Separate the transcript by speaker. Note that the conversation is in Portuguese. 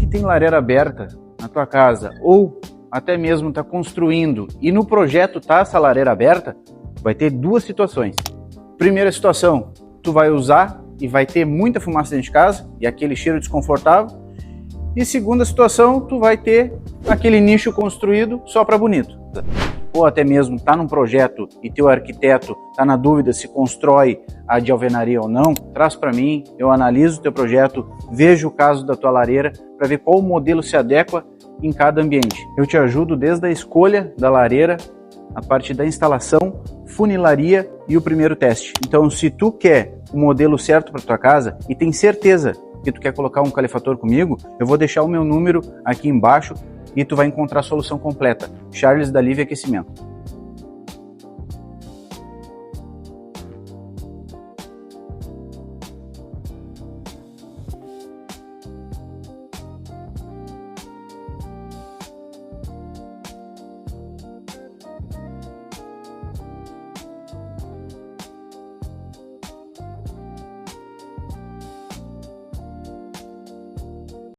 Speaker 1: que tem lareira aberta na tua casa ou até mesmo está construindo e no projeto tá essa lareira aberta, vai ter duas situações. Primeira situação, tu vai usar e vai ter muita fumaça dentro de casa e aquele cheiro desconfortável. E segunda situação, tu vai ter aquele nicho construído só para bonito. Ou até mesmo tá num projeto e teu arquiteto tá na dúvida se constrói a de alvenaria ou não, traz para mim, eu analiso o teu projeto, vejo o caso da tua lareira para ver qual modelo se adequa em cada ambiente. Eu te ajudo desde a escolha da lareira, a parte da instalação, funilaria e o primeiro teste. Então, se tu quer o modelo certo para tua casa e tem certeza que tu quer colocar um calefator comigo, eu vou deixar o meu número aqui embaixo e tu vai encontrar a solução completa. Charles da Livre Aquecimento.